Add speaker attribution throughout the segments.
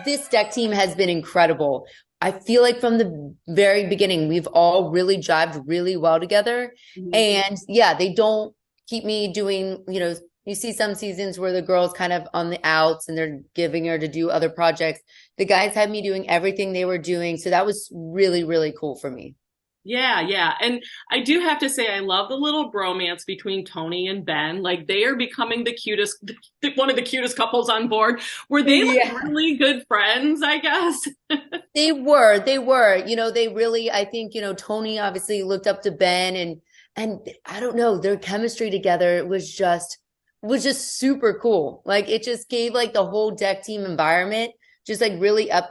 Speaker 1: this deck team has been incredible. I feel like from the very beginning, we've all really jived really well together.
Speaker 2: Mhm.
Speaker 1: And yeah, they don't keep me doing, you see some seasons where the girl's kind of on the outs and they're giving her to do other projects. The guys had me doing everything they were doing. So that was really, really cool for me.
Speaker 2: Yeah, yeah. And I do have to say, I love the little bromance between Tony and Ben. Like they are becoming the cutest, one of the cutest couples on board. Were they like
Speaker 1: Yeah.
Speaker 2: really good friends, I guess?
Speaker 1: They were, they really, I think, Tony obviously looked up to Ben and I don't know, their chemistry together was just super cool. Like it just gave like the whole deck team environment just like really up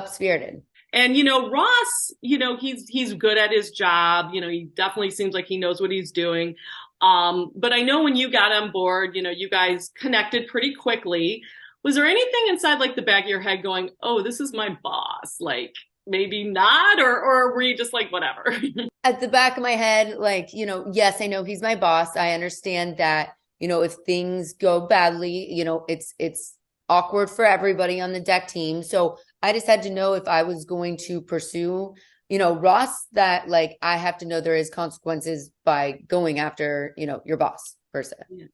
Speaker 1: spirited.
Speaker 2: And Ross, he's good at his job. He definitely seems like he knows what he's doing. But I know when you got on board, you guys connected pretty quickly. Was there anything inside like the back of your head going, "Oh, this is my boss"? Like maybe not, or were you just like whatever?
Speaker 1: At the back of my head, like, yes, I know he's my boss. I understand that, if things go badly, it's awkward for everybody on the deck team. So I just had to know if I was going to pursue, Ross, that like I have to know there is consequences by going after, your boss per se.
Speaker 2: Yeah,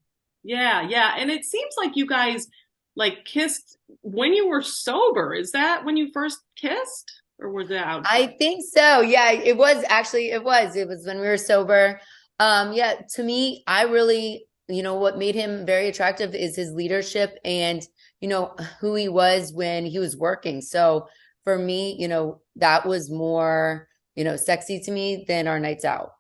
Speaker 2: yeah, yeah. And it seems like you guys like kissed when you were sober. Is that when you first kissed, or was that
Speaker 1: I think so. Yeah, it was when we were sober. Yeah, to me, I really, what made him very attractive is his leadership and, who he was when he was working. So for me, that was more, sexy to me than our nights out.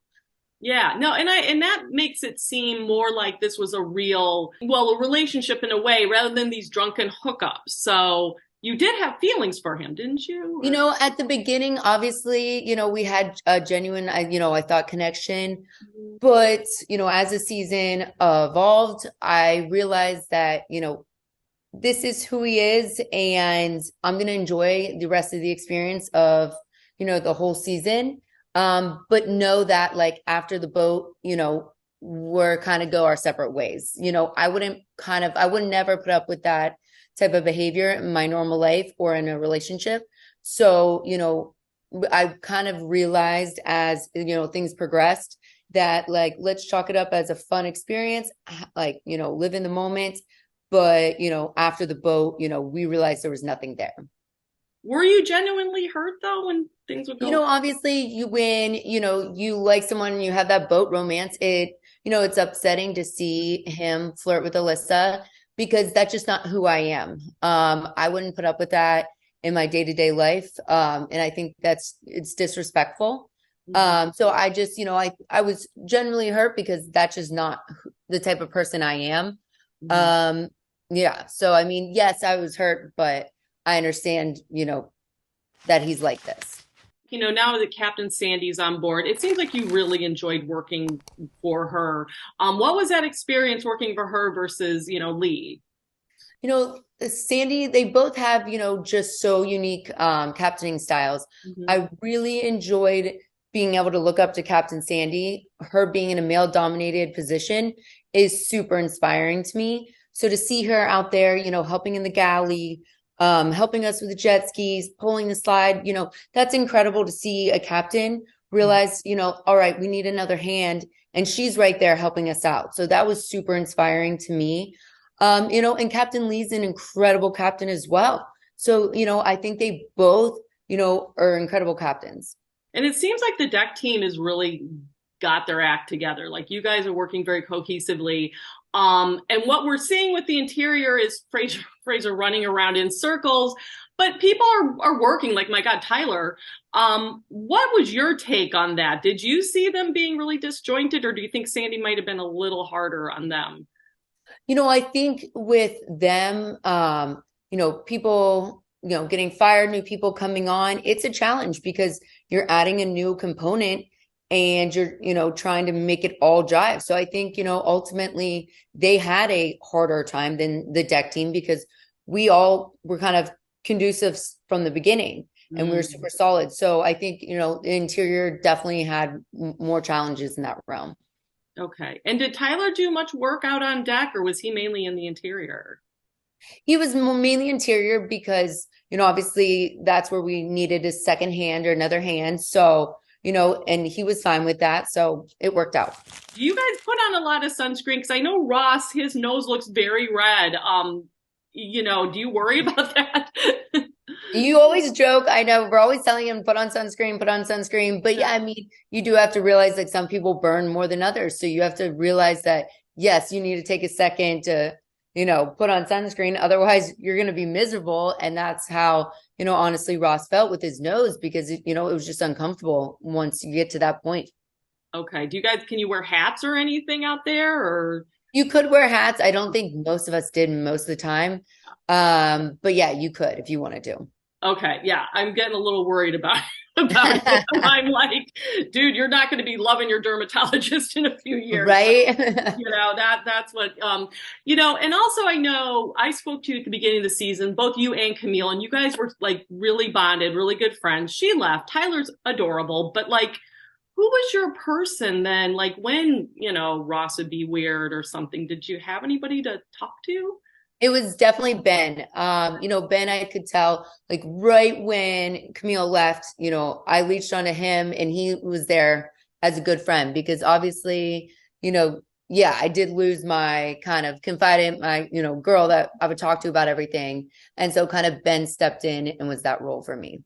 Speaker 2: Yeah, no, and that makes it seem more like this was a real, well, a relationship in a way rather than these drunken hookups. So you did have feelings for him, didn't you?
Speaker 1: At the beginning, obviously, we had a genuine, I thought connection. But, as the season evolved, I realized that, this is who he is, and I'm going to enjoy the rest of the experience of, the whole season. But know that like after the boat, we're kind of go our separate ways. I would never put up with that type of behavior in my normal life or in a relationship. So, I kind of realized as, things progressed that like, let's chalk it up as a fun experience, like, live in the moment. But, after the boat, we realized there was nothing there.
Speaker 2: Were you genuinely hurt though when things would go?
Speaker 1: Obviously when, you like someone and you have that boat romance, it's upsetting to see him flirt with Alissa because that's just not who I am. I wouldn't put up with that in my day-to-day life. And I think it's disrespectful.
Speaker 2: Mhm.
Speaker 1: So I just, I was genuinely hurt because that's just not the type of person I am.
Speaker 2: Mhm.
Speaker 1: Um, yeah. So, I mean, yes, I was hurt, but I understand, that he's like this.
Speaker 2: Now that Captain Sandy's on board, it seems like you really enjoyed working for her. What was that experience working for her versus, Lee?
Speaker 1: Sandy, they both have, just so unique captaining styles.
Speaker 2: Mhm.
Speaker 1: I really enjoyed being able to look up to Captain Sandy. Her being in a male dominated position is super inspiring to me. So to see her out there, helping in the galley, helping us with the jet skis, pulling the slide, that's incredible to see a captain realize, all right, we need another hand. And she's right there helping us out. So that was super inspiring to me. And Captain Lee's an incredible captain as well. So, I think they both, are incredible captains.
Speaker 2: And it seems like the deck team has really got their act together. Like you guys are working very cohesively. And what we're seeing with the interior is Fraser running around in circles, but people are working. Like my God, Tyler. What was your take on that? Did you see them being really disjointed, or do you think Sandy might have been a little harder on them?
Speaker 1: I think with them, people, getting fired, new people coming on, it's a challenge because you're adding a new component and you're, trying to make it all jive. So I think, ultimately they had a harder time than the deck team because we all were kind of conducive from the beginning and we were
Speaker 2: Mm.
Speaker 1: super solid. So I think, the interior definitely had more challenges in that realm.
Speaker 2: Okay. And did Tyler do much work out on deck, or was he mainly in the interior?
Speaker 1: He was mainly interior because, obviously that's where we needed a second hand or another hand. So, and he was fine with that. So it worked out.
Speaker 2: Do you guys put on a lot of sunscreen? Because I know Ross, his nose looks very red. Do you worry about that?
Speaker 1: You always joke. I know we're always telling him put on sunscreen, put on sunscreen. But yeah, I mean, you do have to realize like some people burn more than others. So you have to realize that, yes, you need to take a second to, put on sunscreen. Otherwise, you're going to be miserable. And that's how, honestly, Ross felt with his nose because, it was just uncomfortable once you get to that point.
Speaker 2: Okay. Can you wear hats or anything out there or?
Speaker 1: You could wear hats. I don't think most of us did most of the time. But yeah, you could if you wanted to.
Speaker 2: Okay, yeah, I'm getting a little worried about about it. I'm like, dude, you're not going to be loving your dermatologist in a few years.
Speaker 1: Right?
Speaker 2: That's what and also I know I spoke to you at the beginning of the season, both you and Camille, and you guys were like really bonded, really good friends. She left. Tyler's adorable, but like who was your person then? Like when, Ross would be weird or something, did you have anybody to talk to?
Speaker 1: It was definitely Ben. Ben, I could tell like right when Camille left, I leached onto him and he was there as a good friend because obviously, yeah, I did lose my kind of confidant, my, girl that I would talk to about everything. And so kind of Ben stepped in and was that role for me.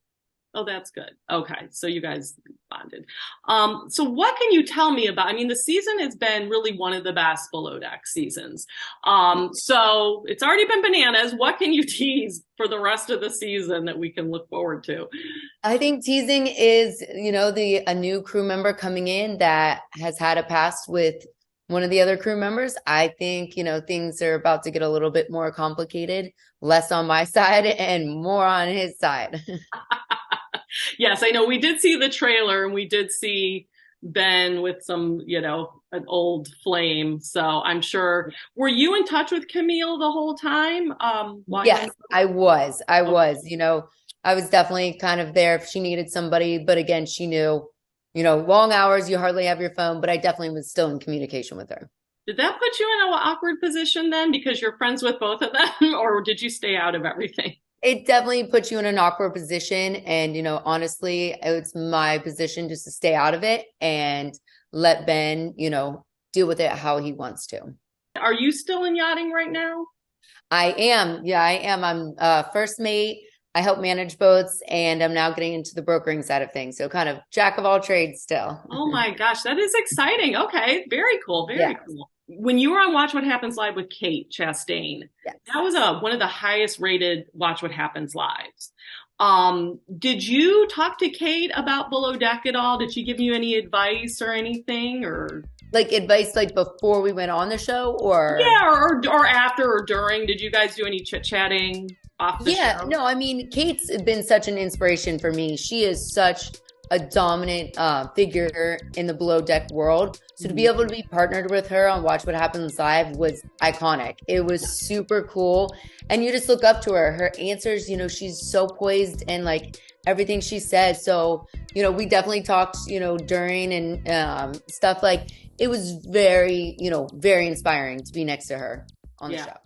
Speaker 2: Oh, that's good. Okay. So you guys bonded. So what can you tell me about, I mean, the season has been really one of the best below deck seasons. So it's already been bananas. What can you tease for the rest of the season that we can look forward to?
Speaker 1: I think teasing is, a new crew member coming in that has had a past with one of the other crew members. I think, things are about to get a little bit more complicated, less on my side and more on his side.
Speaker 2: Yes, I know we did see the trailer and we did see Ben with some, an old flame. So I'm sure. Were you in touch with Camille the whole time?
Speaker 1: Yes, I was. I was definitely kind of there if she needed somebody. But again, she knew, long hours, you hardly have your phone, but I definitely was still in communication with her.
Speaker 2: Did that put you in an awkward position then because you're friends with both of them, or did you stay out of everything?
Speaker 1: It definitely puts you in an awkward position. And, honestly, it's my position just to stay out of it and let Ben, deal with it how he wants to.
Speaker 2: Are you still in yachting right now?
Speaker 1: I am. Yeah, I am. I'm first mate. I help manage boats and I'm now getting into the brokering side of things. So kind of jack of all trades still.
Speaker 2: Oh my gosh, that is exciting. Okay, very cool. Very cool. When you were on Watch What Happens Live with Kate Chastain,
Speaker 1: Yes.
Speaker 2: that was one of the highest rated Watch What Happens Lives. Did you talk to Kate about Below Deck at all? Did she give you any advice or anything or
Speaker 1: Like advice like before we went on the show or
Speaker 2: yeah, or after or during? Did you guys do any chit-chatting off the show?
Speaker 1: No, I mean Kate's been such an inspiration for me. She is such a dominant figure in the below deck world. So to be able to be partnered with her on Watch What Happens Live was iconic. It was super cool. And you just look up to her. Her answers, she's so poised and like everything she says. So, we definitely talked, during and stuff like it was very, very inspiring to be next to her on the show.